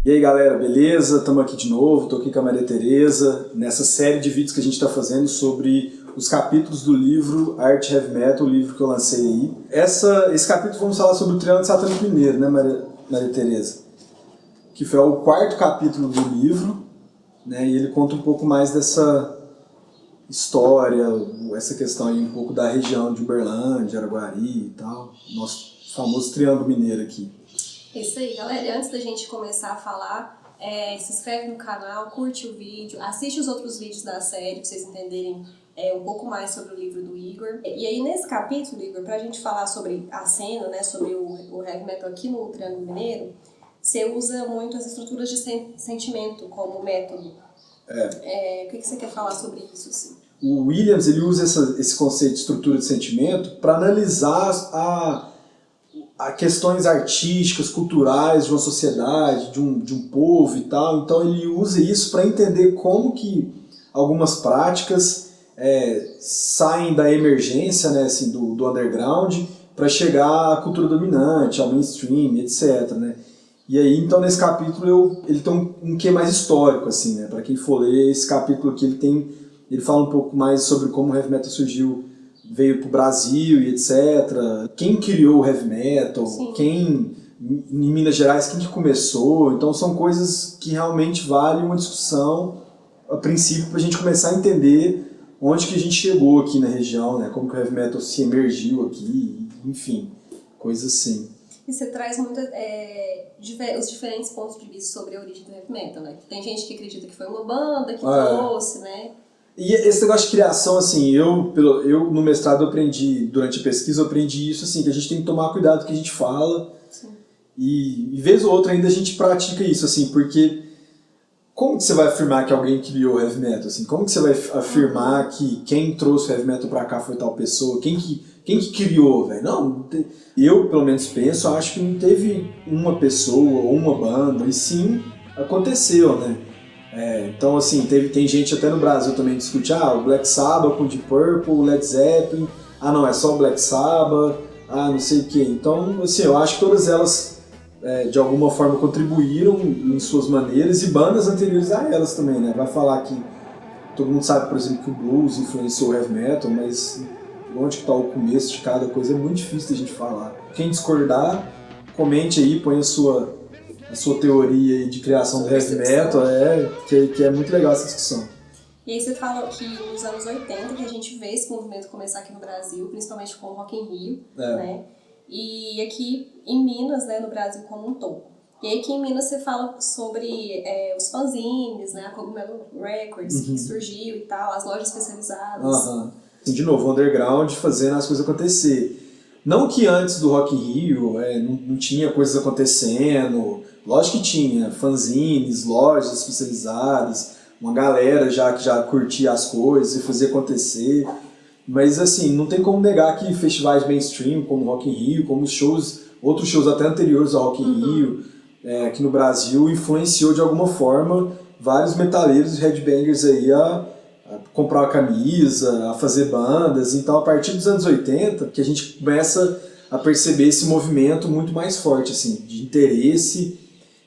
E aí galera, beleza? Estamos aqui de novo, estou aqui com a Maria Tereza, nessa série de vídeos que a gente está fazendo sobre os capítulos do livro Art Heavy Metal, o livro que eu lancei aí. Esse capítulo vamos falar sobre o Triângulo Satânico Mineiro, né Maria Tereza? Que foi o quarto capítulo do livro, né? E ele conta um pouco mais dessa história, essa questão aí um pouco da região de Uberlândia, Araguari e tal, nosso famoso Triângulo Mineiro aqui. É isso aí, galera. Antes da gente começar a falar, se inscreve no canal, curte o vídeo, assiste os outros vídeos da série pra vocês entenderem um pouco mais sobre o livro do Igor. E aí, nesse capítulo, Igor, pra gente falar sobre a cena, né, sobre o heavy metal aqui no Triângulo Mineiro, você usa muito as estruturas de sentimento como método. O que você quer falar sobre isso, assim? O Williams ele usa esse conceito de estrutura de sentimento para analisar a questões artísticas, culturais de uma sociedade, de um povo e tal. Então ele usa isso para entender como que algumas práticas saem da emergência, né, assim, do underground para chegar à cultura dominante, ao mainstream, etc. Né? E aí, então, nesse capítulo ele tem um quê mais histórico, assim, né? Para quem for ler esse capítulo aqui, ele fala um pouco mais sobre como o heavy metal surgiu, veio pro Brasil e etc. Quem criou o heavy metal, em Minas Gerais, quem que começou. Então são coisas que realmente valem uma discussão, a princípio, pra gente começar a entender onde que a gente chegou aqui na região, né? Como que o heavy metal se emergiu aqui, enfim, coisas assim. E você traz muito os diferentes pontos de vista sobre a origem do heavy metal, né? Tem gente que acredita que foi uma banda que trouxe, né? E esse negócio de criação, assim, eu no mestrado eu aprendi, durante a pesquisa eu aprendi isso, assim, que a gente tem que tomar cuidado com o que a gente fala. Sim. E vez ou outra ainda a gente pratica isso, assim, porque como que você vai afirmar que alguém criou o heavy metal, assim? Como que você vai afirmar que quem trouxe o heavy metal pra cá foi tal pessoa? Quem que criou, velho? Não, eu pelo menos penso, acho que não teve uma pessoa ou uma banda, e sim aconteceu, né? Então, assim, tem gente até no Brasil também que discute, o Black Sabbath com Deep Purple, o Led Zeppelin, não, é só o Black Sabbath, não sei o que. Então, assim, eu acho que todas elas, de alguma forma, contribuíram em suas maneiras, e bandas anteriores a elas também, né? Vai falar que todo mundo sabe, por exemplo, que o blues influenciou o heavy metal, mas onde que está o começo de cada coisa é muito difícil da gente falar. Quem discordar, comente aí, põe a sua teoria de criação do heavy metal, que é muito legal essa discussão. E aí você fala que nos anos 80 que a gente vê esse movimento começar aqui no Brasil, principalmente com o Rock in Rio, né? E aqui em Minas, né, no Brasil como um todo. E aí aqui em Minas você fala sobre os fanzines, né, a Cogumelo Records, que surgiu e tal, as lojas especializadas. De novo, o underground fazendo as coisas acontecer. Não que antes do Rock in Rio não tinha coisas acontecendo, lógico que tinha, fanzines, lojas especializadas, uma galera que já curtia as coisas e fazia acontecer, mas assim, não tem como negar que festivais mainstream, como o Rock in Rio, como outros shows até anteriores ao Rock in Rio, aqui no Brasil, influenciou de alguma forma vários metaleiros e headbangers aí a comprar uma camisa, a fazer bandas. Então, a partir dos anos 80, que a gente começa a perceber esse movimento muito mais forte, assim, de interesse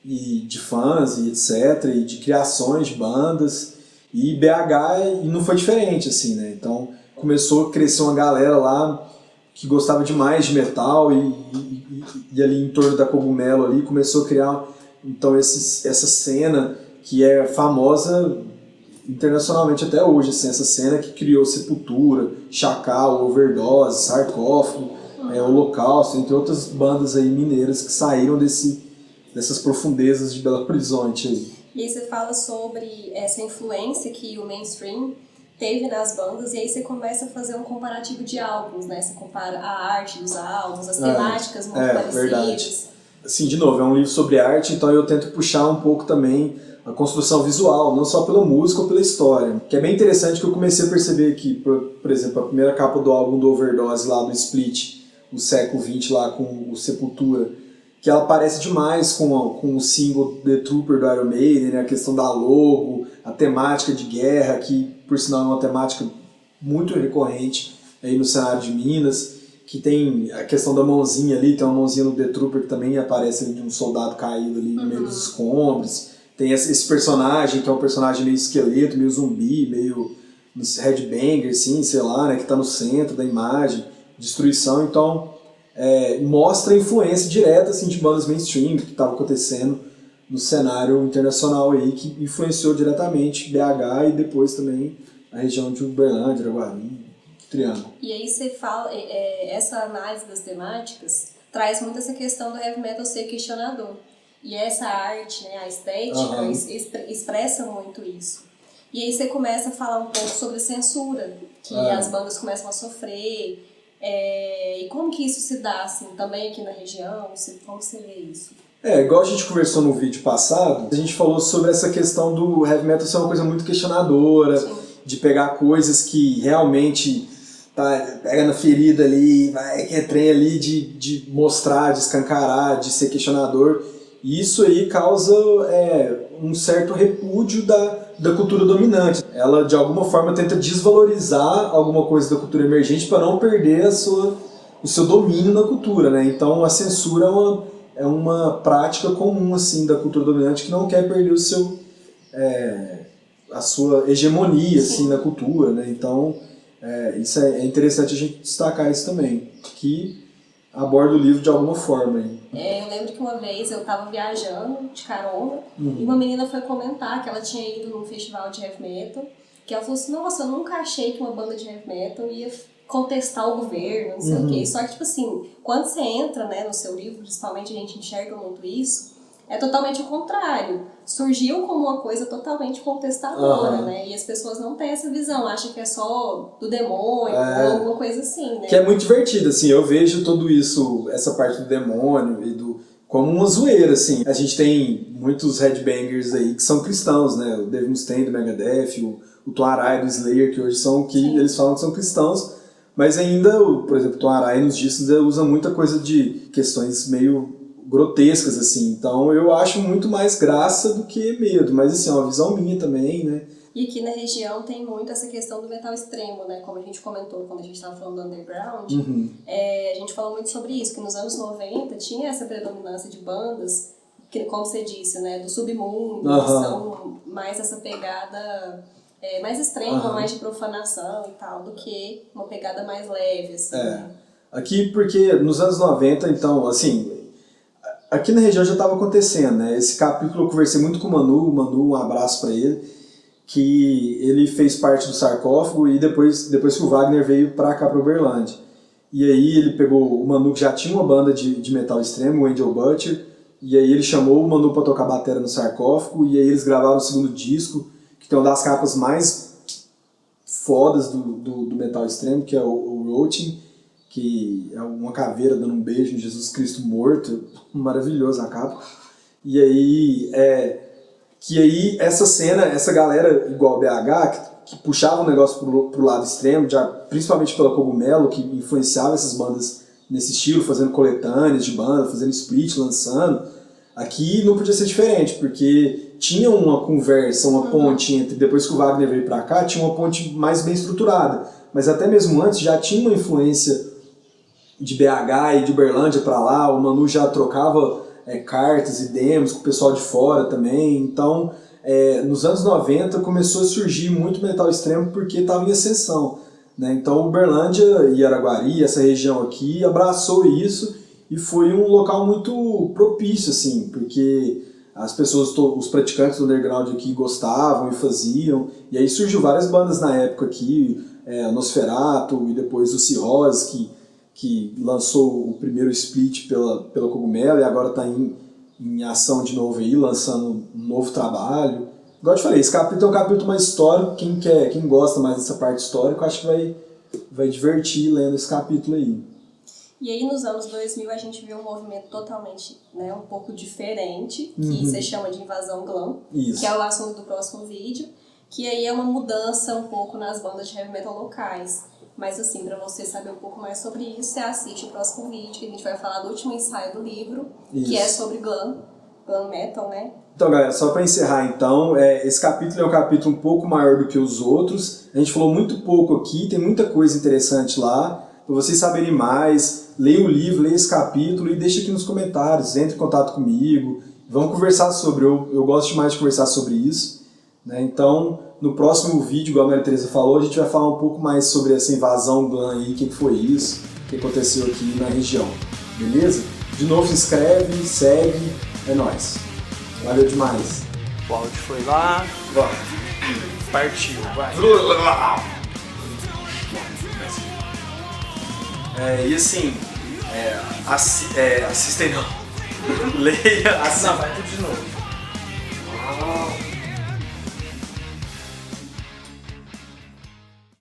e de fãs e etc, e de criações de bandas. E BH não foi diferente, assim, né? Então, começou a crescer uma galera lá que gostava demais de metal e ali em torno da Cogumelo ali começou a criar, então, essa cena que é famosa internacionalmente até hoje, assim, essa cena que criou Sepultura, Chacal, Overdose, Sarcófago, Holocausto, entre outras bandas aí mineiras que saíram dessas profundezas de Belo Horizonte aí. E aí você fala sobre essa influência que o mainstream teve nas bandas, e aí você começa a fazer um comparativo de álbuns, né? Você compara a arte dos álbuns, as temáticas muito parecidas. Verdade. Assim, de novo, é um livro sobre arte, então eu tento puxar um pouco também a construção visual, não só pela música ou pela história. Que é bem interessante que eu comecei a perceber que, por exemplo, a primeira capa do álbum do Overdose lá do Split, o século XX lá com o Sepultura, que ela parece demais com o single The Trooper do Iron Maiden, né? A questão da logo, a temática de guerra, que por sinal é uma temática muito recorrente aí no cenário de Minas. que tem a questão da mãozinha ali, tem uma mãozinha no The Trooper que também aparece ali de um soldado caído ali no meio dos escombros. Tem esse personagem que é um personagem meio esqueleto, meio zumbi, meio headbanger, assim, sei lá, né, que está no centro da imagem, destruição. Então, mostra a influência direta assim, de bandas mainstream que estava acontecendo no cenário internacional aí, que influenciou diretamente BH e depois também a região de Uberlândia, Araguari, Triângulo. E aí você fala, essa análise das temáticas traz muito essa questão do heavy metal ser questionador. E essa arte, né, a estética, expressa muito isso. E aí você começa a falar um pouco sobre censura, que as bandas começam a sofrer, e como que isso se dá, assim, também aqui na região, como você vê isso? Igual a gente conversou no vídeo passado, a gente falou sobre essa questão do heavy metal ser uma coisa muito questionadora, sim, de pegar coisas que realmente pega na ferida ali, que é trem ali de mostrar, de escancarar, de ser questionador. E isso aí causa um certo repúdio da cultura dominante. Ela, de alguma forma, tenta desvalorizar alguma coisa da cultura emergente para não perder o seu domínio na cultura, né? Então, a censura é uma prática comum assim, da cultura dominante que não quer perder a sua hegemonia assim, na cultura, né? Então, isso é interessante a gente destacar isso também, que aborda o livro de alguma forma. Eu lembro que uma vez eu estava viajando de carona e uma menina foi comentar que ela tinha ido num festival de heavy metal, que ela falou assim, nossa, eu nunca achei que uma banda de heavy metal ia contestar o governo, não sei o quê. Só que, tipo assim, quando você entra, né, no seu livro, principalmente a gente enxerga muito isso, é totalmente o contrário. Surgiu como uma coisa totalmente contestadora, né? E as pessoas não têm essa visão, acham que é só do demônio ou alguma coisa assim, né? Que é muito divertido, assim, eu vejo tudo isso, essa parte do demônio e como uma zoeira, assim. A gente tem muitos headbangers aí que são cristãos, né? O Dave Mustaine do Megadeth, o Tom Araya do Slayer, que hoje eles falam que são cristãos, mas ainda, por exemplo, o Tom Araya nos discos usa muita coisa de questões meio grotescas, assim. Então eu acho muito mais graça do que medo, mas assim, é uma visão minha também, né? E aqui na região tem muito essa questão do metal extremo, né? Como a gente comentou quando a gente estava falando do underground, a gente falou muito sobre isso, que nos anos 90 tinha essa predominância de bandas, que, como você disse, né? Do submundo, que são mais essa pegada mais extrema, mais de profanação e tal, do que uma pegada mais leve, assim, né? Aqui, porque nos anos 90, então, assim, aqui na região já estava acontecendo, né? Esse capítulo eu conversei muito com o Manu, um abraço para ele, que ele fez parte do Sarcófago e depois que o Wagner veio para cá, para Uberlândia. E aí ele pegou o Manu, que já tinha uma banda de metal extremo, o Angel Butcher, e aí ele chamou o Manu para tocar bateria no Sarcófago, e aí eles gravaram o segundo disco, que tem uma das capas mais fodas do metal extremo, que é o Roaching, que é uma caveira dando um beijo em Jesus Cristo morto, maravilhoso a capa. E aí, essa cena, essa galera igual BH, que puxava o negócio pro lado extremo, já, principalmente pela Cogumelo, que influenciava essas bandas nesse estilo, fazendo coletâneas de banda, fazendo split, lançando, aqui não podia ser diferente, porque tinha uma conversa, uma ponte entre, depois que o Wagner veio pra cá, tinha uma ponte mais bem estruturada, mas até mesmo antes já tinha uma influência de BH e de Uberlândia para lá, o Manu já trocava cartas e demos com o pessoal de fora também, então nos anos 90 começou a surgir muito metal extremo porque estava em ascensão, né? Então Uberlândia e Araguari, essa região aqui, abraçou isso e foi um local muito propício, assim, porque as pessoas, os praticantes do underground aqui gostavam e faziam, e aí surgiu várias bandas na época aqui, Nosferatu e depois o Cirrose, que lançou o primeiro split pela Cogumelo e agora está em ação de novo aí, lançando um novo trabalho. Igual eu te falei, esse capítulo é um capítulo mais histórico, quem gosta mais dessa parte histórica, eu acho que vai divertir lendo esse capítulo aí. E aí nos anos 2000 a gente viu um movimento totalmente, né, um pouco diferente, que se chama de invasão glam, que é o assunto do próximo vídeo, que aí é uma mudança um pouco nas bandas de heavy metal locais. Mas assim, para você saber um pouco mais sobre isso, você assiste o próximo vídeo, que a gente vai falar do último ensaio do livro, que é sobre glam metal, né? Então, galera, só para encerrar então, esse capítulo é um capítulo um pouco maior do que os outros. A gente falou muito pouco aqui, tem muita coisa interessante lá. para vocês saberem mais, leiam o livro, leiam esse capítulo e deixem aqui nos comentários, entre em contato comigo, vamos conversar sobre, eu gosto demais de conversar sobre isso, né? Então, no próximo vídeo, igual a Maria Teresa falou, a gente vai falar um pouco mais sobre essa invasão Glam aí, o que foi isso, o que aconteceu aqui na região, beleza? De novo, se inscreve, segue, é nóis. Valeu demais. O áudio foi lá, Vamos. partiu, vai. E assim, assistem não. Leia, Não, vai tudo de novo.